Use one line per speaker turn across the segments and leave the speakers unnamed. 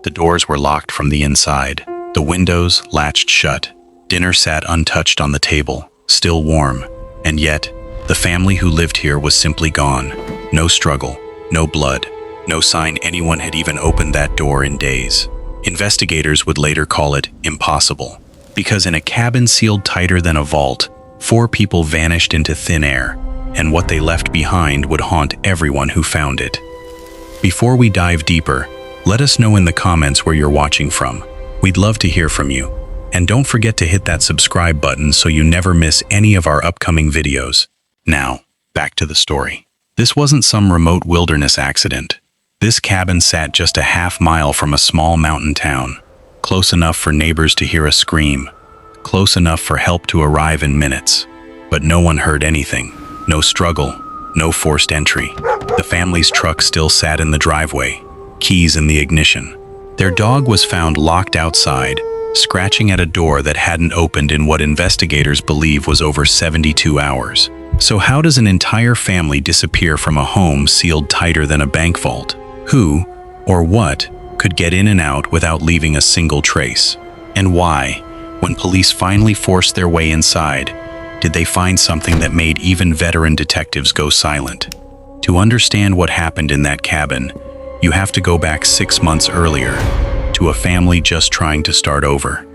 The doors were locked from the inside, the windows latched shut. Dinner sat untouched on the table, still warm, and yet, the family who lived here was simply gone. No struggle, no blood, no sign anyone had even opened that door in days. Investigators would later call it impossible, because in a cabin sealed tighter than a vault, 4 people vanished into thin air, and what they left behind would haunt everyone who found it. Before we dive deeper, let us know in the comments where you're watching from. We'd love to hear from you. And don't forget to hit that subscribe button so you never miss any of our upcoming videos. Now, back to the story. This wasn't some remote wilderness accident. This cabin sat just a half-mile from a small mountain town, close enough for neighbors to hear a scream, close enough for help to arrive in minutes. But no one heard anything. No struggle, no forced entry. The family's truck still sat in the driveway, keys in the ignition. Their dog was found locked outside, scratching at a door that hadn't opened in what investigators believe was over 72 hours. So how does an entire family disappear from a home sealed tighter than a bank vault? Who, or what, could get in and out without leaving a single trace? And why, when police finally forced their way inside, did they find something that made even veteran detectives go silent? To understand what happened in that cabin, you have to go back 6 months earlier, to a family just trying to start over.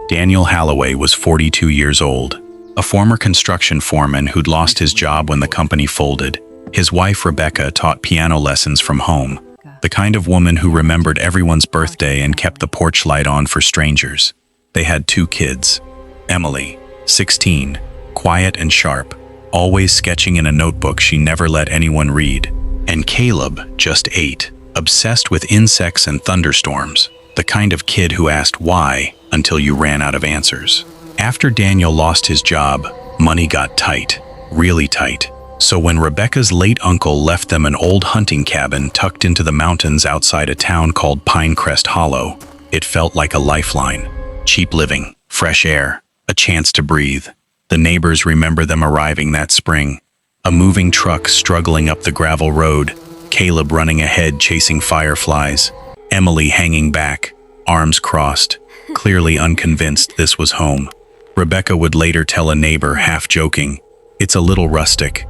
Daniel Halloway was 42 years old, a former construction foreman who'd lost his job when the company folded. His wife, Rebecca, taught piano lessons from home, the kind of woman who remembered everyone's birthday and kept the porch light on for strangers. They had 2 kids, Emily, 16, quiet and sharp, always sketching in a notebook she never let anyone read, and Caleb, just 8, obsessed with insects and thunderstorms, the kind of kid who asked why until you ran out of answers. After Daniel lost his job, money got tight, really tight. So when Rebecca's late uncle left them an old hunting cabin tucked into the mountains outside a town called Pinecrest Hollow, it felt like a lifeline. Cheap living, fresh air, a chance to breathe. The neighbors remember them arriving that spring, a moving truck struggling up the gravel road, Caleb running ahead chasing fireflies, Emily hanging back, arms crossed, clearly unconvinced this was home. Rebecca would later tell a neighbor, half joking, "It's a little rustic,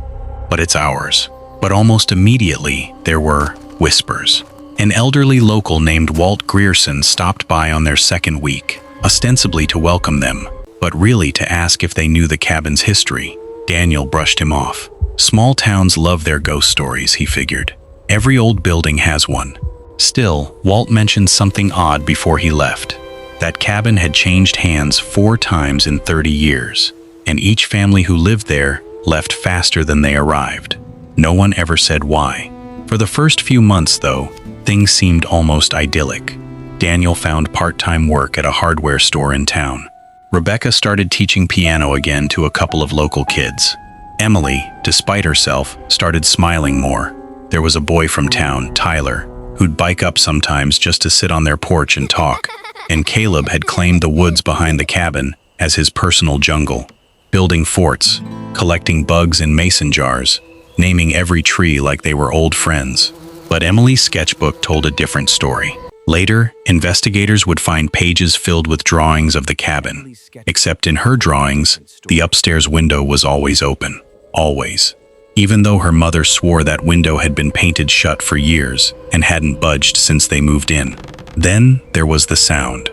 but it's ours." But almost immediately, there were whispers. An elderly local named Walt Grierson stopped by on their second week, ostensibly to welcome them, but really to ask if they knew the cabin's history. Daniel brushed him off. Small towns love their ghost stories, he figured. Every old building has one. Still, Walt mentioned something odd before he left. That cabin had changed hands 4 times in 30 years, and each family who lived there left faster than they arrived. No one ever said why. For the first few months, though, things seemed almost idyllic. Daniel found part-time work at a hardware store in town. Rebecca started teaching piano again to a couple of local kids. Emily, despite herself, started smiling more. There was a boy from town, Tyler, who'd bike up sometimes just to sit on their porch and talk. And Caleb had claimed the woods behind the cabin as his personal jungle, building forts, collecting bugs in mason jars, naming every tree like they were old friends. But Emily's sketchbook told a different story. Later, investigators would find pages filled with drawings of the cabin. Except in her drawings, the upstairs window was always open. Always. Even though her mother swore that window had been painted shut for years and hadn't budged since they moved in. Then there was the sound.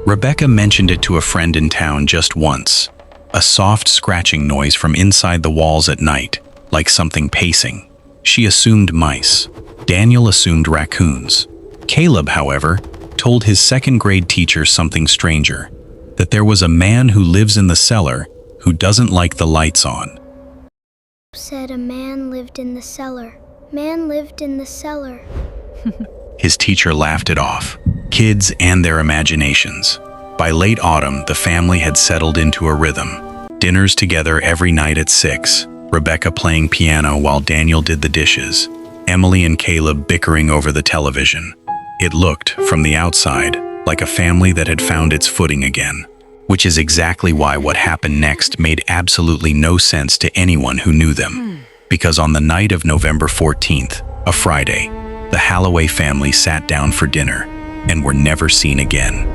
Rebecca mentioned it to a friend in town just once. A soft scratching noise from inside the walls at night, like something pacing. She assumed mice. Daniel assumed raccoons. Caleb, however, told his second-grade teacher something stranger, that there was a man who lives in the cellar who doesn't like the lights on.
Said a man lived in the cellar. Man lived in the cellar.
His teacher laughed it off. Kids and their imaginations. By late autumn, the family had settled into a rhythm. Dinners together every night at 6, Rebecca playing piano while Daniel did the dishes, Emily and Caleb bickering over the television. It looked, from the outside, like a family that had found its footing again. Which is exactly why what happened next made absolutely no sense to anyone who knew them. because on the night of November 14th, a Friday, the Halloway family sat down for dinner and were never seen again.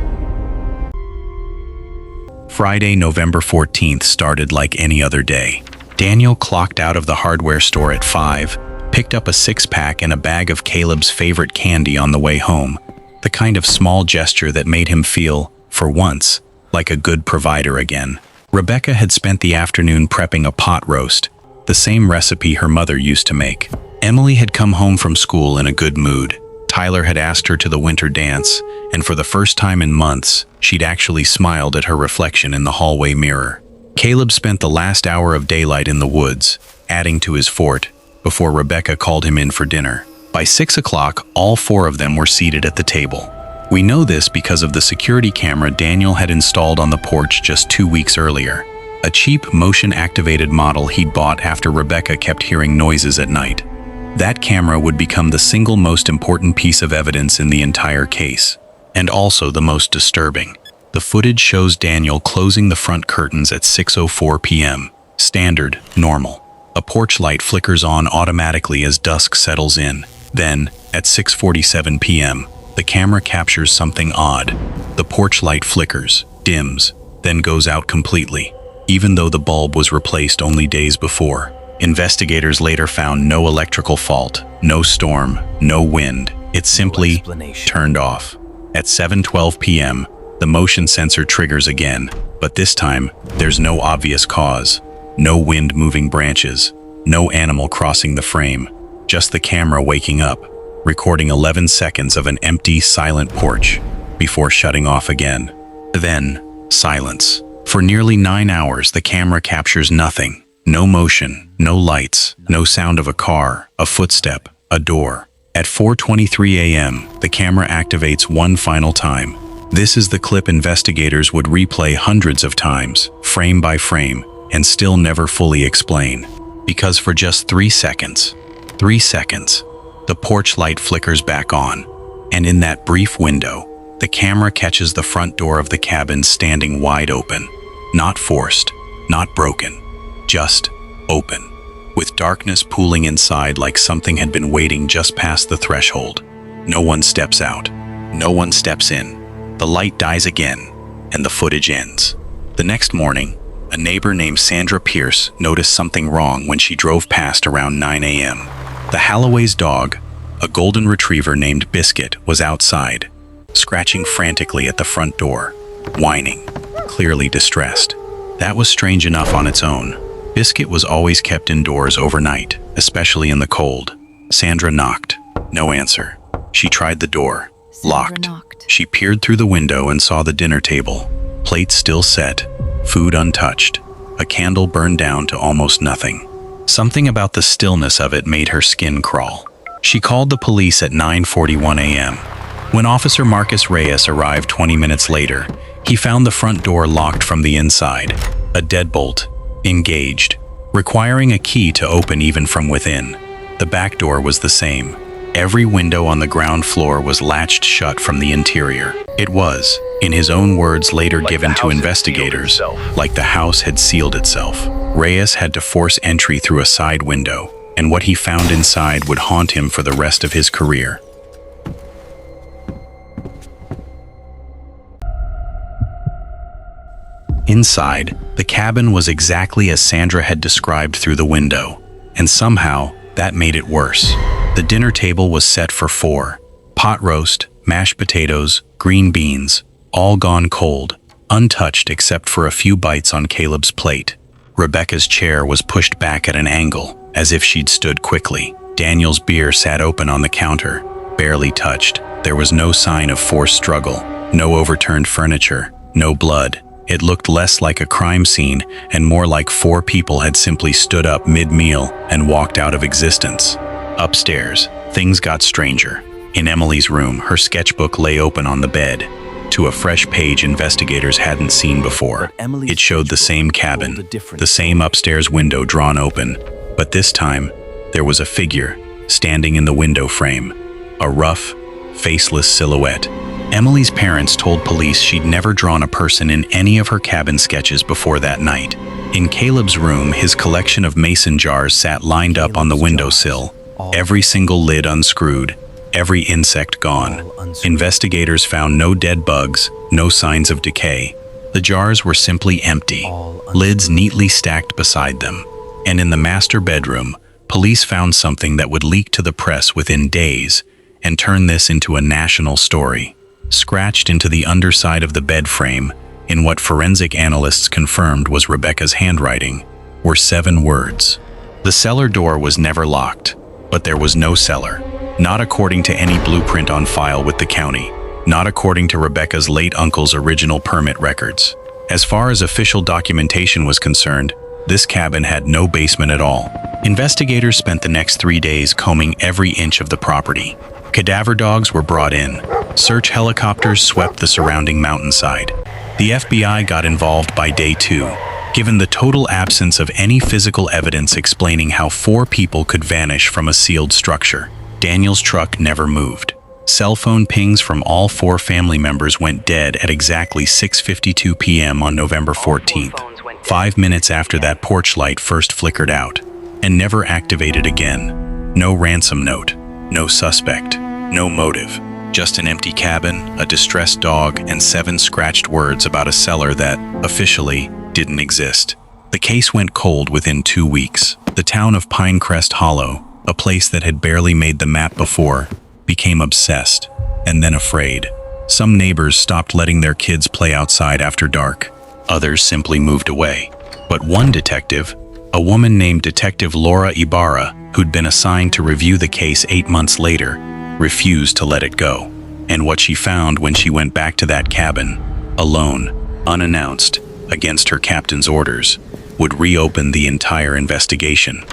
Friday, November 14th started like any other day. Daniel clocked out of the hardware store at 5, picked up a six-pack and a bag of Caleb's favorite candy on the way home, the kind of small gesture that made him feel, for once, like a good provider again. Rebecca had spent the afternoon prepping a pot roast, the same recipe her mother used to make. Emily had come home from school in a good mood. Tyler had asked her to the winter dance, and for the first time in months, she'd actually smiled at her reflection in the hallway mirror. Caleb spent the last hour of daylight in the woods, adding to his fort, before Rebecca called him in for dinner. By 6 o'clock, all four of them were seated at the table. We know this because of the security camera Daniel had installed on the porch just 2 weeks earlier, a cheap motion-activated model he'd bought after Rebecca kept hearing noises at night. That camera would become the single most important piece of evidence in the entire case, and also the most disturbing. The footage shows Daniel closing the front curtains at 6:04 p.m. Standard, normal. A porch light flickers on automatically as dusk settles in. Then, at 6:47 p.m., the camera captures something odd. The porch light flickers, dims, then goes out completely, even though the bulb was replaced only days before. Investigators later found no electrical fault, no storm, no wind. It simply turned off. At 7:12 p.m., the motion sensor triggers again, but this time, there's no obvious cause. No wind moving branches, no animal crossing the frame, just the camera waking up, recording 11 seconds of an empty, silent porch, before shutting off again. Then, silence. For nearly 9 hours, the camera captures nothing. No motion, no lights, no sound of a car, a footstep, a door. At 4:23 a.m., the camera activates one final time. This is the clip investigators would replay hundreds of times, frame by frame, and still never fully explain. Because for just 3 seconds, the porch light flickers back on, and in that brief window, the camera catches the front door of the cabin standing wide open. Not forced, not broken. Just open, with darkness pooling inside like something had been waiting just past the threshold. No one steps out. No one steps in. The light dies again, and the footage ends. The next morning, a neighbor named Sandra Pierce noticed something wrong when she drove past around 9 a.m. The Halloway's dog, a golden retriever named Biscuit, was outside, scratching frantically at the front door, whining, clearly distressed. That was strange enough on its own. Biscuit was always kept indoors overnight, especially in the cold. Sandra knocked. No answer. She tried the door. Locked. She peered through the window and saw the dinner table. Plates still set, food untouched, a candle burned down to almost nothing. Something about the stillness of it made her skin crawl. She called the police at 9:41 a.m. When Officer Marcus Reyes arrived 20 minutes later, he found the front door locked from the inside, a deadbolt, engaged, requiring a key to open even from within. The back door was the same. Every window on the ground floor was latched shut from the interior. It was, in his own words later given to investigators, like the house had sealed itself. Reyes had to force entry through a side window, and what he found inside would haunt him for the rest of his career. Inside, the cabin was exactly as Sandra had described through the window, and somehow, that made it worse. The dinner table was set for 4. Pot roast, mashed potatoes, green beans, all gone cold, untouched except for a few bites on Caleb's plate. Rebecca's chair was pushed back at an angle, as if she'd stood quickly. Daniel's beer sat open on the counter, barely touched. There was no sign of forced struggle, no overturned furniture, no blood. It looked less like a crime scene and more like 4 people had simply stood up mid-meal and walked out of existence. Upstairs, things got stranger. In Emily's room, her sketchbook lay open on the bed, to a fresh page investigators hadn't seen before. It showed the same cabin, the same upstairs window drawn open, but this time, there was a figure standing in the window frame, a rough, faceless silhouette. Emily's parents told police she'd never drawn a person in any of her cabin sketches before that night. In Caleb's room, his collection of mason jars sat lined up on the windowsill, every single lid unscrewed, every insect gone. Investigators found no dead bugs, no signs of decay. The jars were simply empty, lids neatly stacked beside them. And in the master bedroom, police found something that would leak to the press within days and turn this into a national story. Scratched into the underside of the bed frame, in what forensic analysts confirmed was Rebecca's handwriting, were 7 words. The cellar door was never locked, but there was no cellar. Not according to any blueprint on file with the county. Not according to Rebecca's late uncle's original permit records. As far as official documentation was concerned, this cabin had no basement at all. Investigators spent the next 3 days combing every inch of the property. Cadaver dogs were brought in. Search helicopters swept the surrounding mountainside. The FBI got involved by day 2, given the total absence of any physical evidence explaining how 4 people could vanish from a sealed structure. Daniel's truck never moved. Cell phone pings from all 4 family members went dead at exactly 6:52 p.m. on November 14th, 5 minutes after that porch light first flickered out, and never activated again. No ransom note, no suspect, no motive. Just an empty cabin, a distressed dog, and 7 scratched words about a cellar that, officially, didn't exist. The case went cold within 2 weeks. The town of Pinecrest Hollow, a place that had barely made the map before, became obsessed, and then afraid. Some neighbors stopped letting their kids play outside after dark. Others simply moved away. But one detective, a woman named Detective Laura Ibarra, who'd been assigned to review the case 8 months later, refused to let it go. And what she found when she went back to that cabin, alone, unannounced, against her captain's orders, would reopen the entire investigation.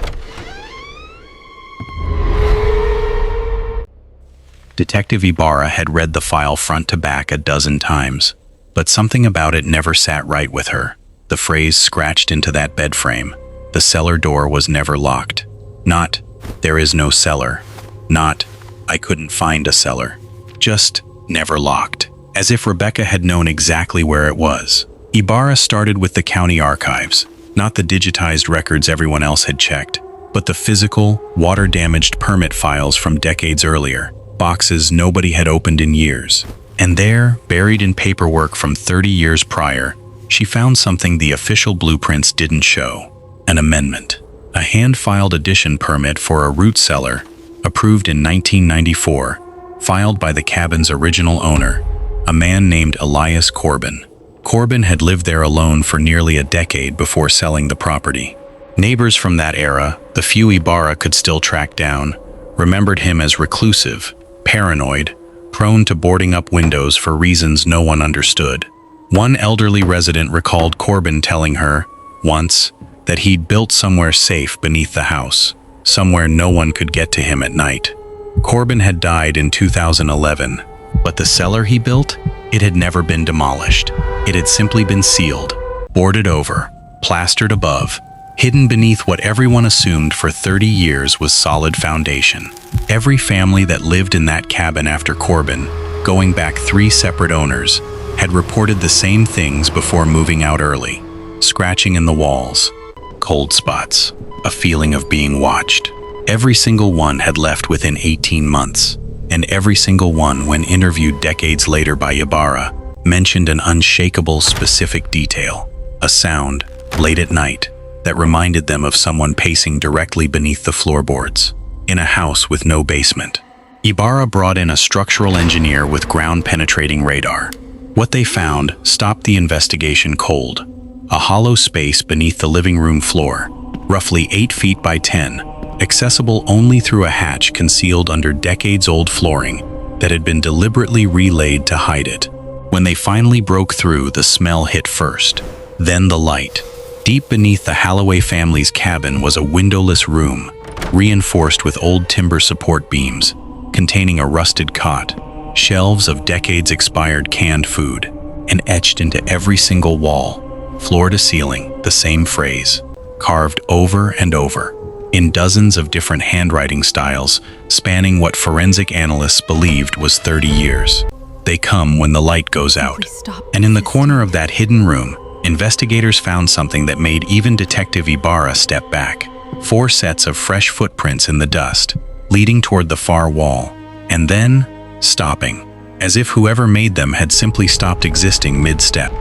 Detective Ibarra had read the file front to back a dozen times, but something about it never sat right with her. The phrase scratched into that bed frame, the cellar door was never locked. Not, there is no cellar. Not, I couldn't find a cellar. Just, never locked. As if Rebecca had known exactly where it was. Ibarra started with the county archives, not the digitized records everyone else had checked, but the physical, water-damaged permit files from decades earlier, boxes nobody had opened in years. And there, buried in paperwork from 30 years prior, she found something the official blueprints didn't show. An amendment. A hand-filed addition permit for a root cellar, approved in 1994, filed by the cabin's original owner, a man named Elias Corbin. Corbin had lived there alone for nearly a decade before selling the property. Neighbors from that era, the few Ibarra could still track down, remembered him as reclusive, paranoid, prone to boarding up windows for reasons no one understood. One elderly resident recalled Corbin telling her, once, that he'd built somewhere safe beneath the house, somewhere no one could get to him at night. Corbin had died in 2011, but the cellar he built, it had never been demolished. It had simply been sealed, boarded over, plastered above, hidden beneath what everyone assumed for 30 years was solid foundation. Every family that lived in that cabin after Corbin, going back 3 separate owners, had reported the same things before moving out early. Scratching in the walls, cold spots, a feeling of being watched. Every single one had left within 18 months, and every single one, when interviewed decades later by Ibarra, mentioned an unshakable specific detail, a sound, late at night, that reminded them of someone pacing directly beneath the floorboards, in a house with no basement. Ibarra brought in a structural engineer with ground-penetrating radar. What they found stopped the investigation cold. A hollow space beneath the living room floor, roughly 8 feet by 10, accessible only through a hatch concealed under decades-old flooring that had been deliberately relaid to hide it. When they finally broke through, the smell hit first, then the light. Deep beneath the Halloway family's cabin was a windowless room, reinforced with old timber support beams, containing a rusted cot, shelves of decades-expired canned food, and etched into every single wall, floor to ceiling, the same phrase, carved over and over, in dozens of different handwriting styles, spanning what forensic analysts believed was 30 years. They come when the light goes out. And in the corner of that hidden room, investigators found something that made even Detective Ibarra step back. 4 sets of fresh footprints in the dust, leading toward the far wall, and then stopping, as if whoever made them had simply stopped existing mid-step.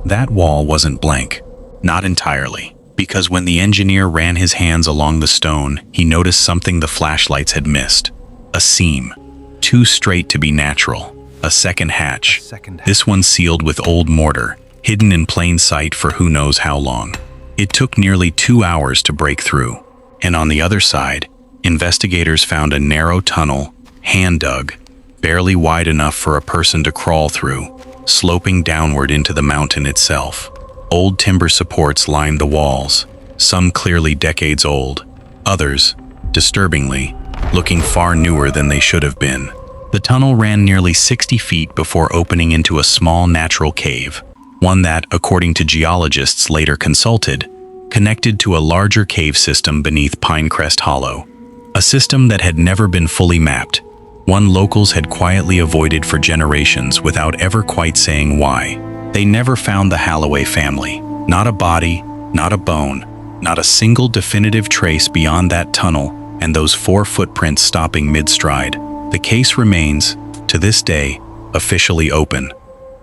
That wall wasn't blank, not entirely, because when the engineer ran his hands along the stone, he noticed something the flashlights had missed. A seam, too straight to be natural. A second hatch, this one sealed with old mortar, hidden in plain sight for who knows how long. It took nearly 2 hours to break through. And on the other side, investigators found a narrow tunnel, hand-dug, barely wide enough for a person to crawl through, sloping downward into the mountain itself. Old timber supports lined the walls, some clearly decades old, others, disturbingly, looking far newer than they should have been. The tunnel ran nearly 60 feet before opening into a small natural cave, one that, according to geologists later consulted, connected to a larger cave system beneath Pinecrest Hollow, a system that had never been fully mapped, one locals had quietly avoided for generations without ever quite saying why. They never found the Halloway family, not a body, not a bone, not a single definitive trace beyond that tunnel and those 4 footprints stopping mid-stride. The case remains, to this day, officially open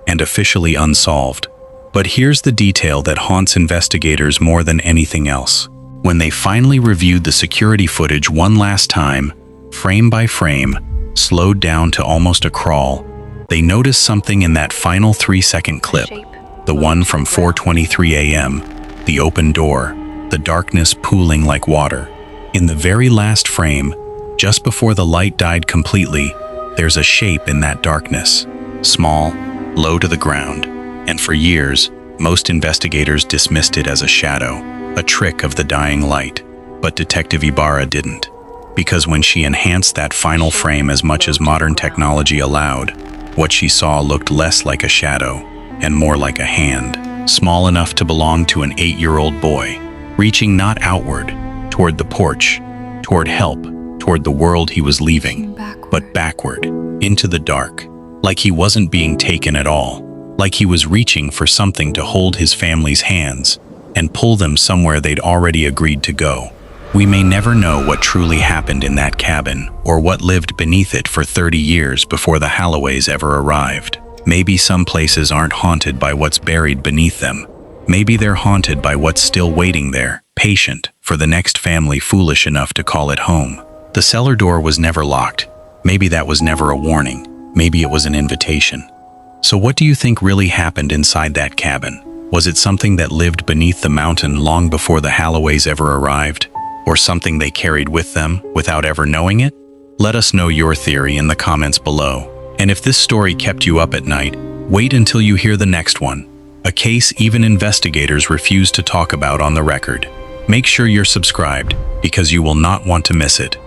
and officially unsolved. But here's the detail that haunts investigators more than anything else. When they finally reviewed the security footage one last time, frame by frame, slowed down to almost a crawl, they noticed something in that final 3-second clip, the one from 4:23 a.m., the open door, the darkness pooling like water. In the very last frame, just before the light died completely, there's a shape in that darkness, small, low to the ground, and for years, most investigators dismissed it as a shadow, a trick of the dying light. But Detective Ibarra didn't, because when she enhanced that final frame as much as modern technology allowed, what she saw looked less like a shadow and more like a hand, small enough to belong to an 8-year-old boy, reaching not outward, toward the porch, toward help, toward the world he was leaving, but backward, into the dark, like he wasn't being taken at all, like he was reaching for something to hold his family's hands and pull them somewhere they'd already agreed to go. We may never know what truly happened in that cabin or what lived beneath it for 30 years before the Halloways ever arrived. Maybe some places aren't haunted by what's buried beneath them. Maybe they're haunted by what's still waiting there, patient, for the next family foolish enough to call it home. The cellar door was never locked. Maybe that was never a warning. Maybe it was an invitation. So what do you think really happened inside that cabin? Was it something that lived beneath the mountain long before the Halloways ever arrived? Or something they carried with them without ever knowing it? Let us know your theory in the comments below. And if this story kept you up at night, wait until you hear the next one, a case even investigators refuse to talk about on the record. Make sure you're subscribed, because you will not want to miss it.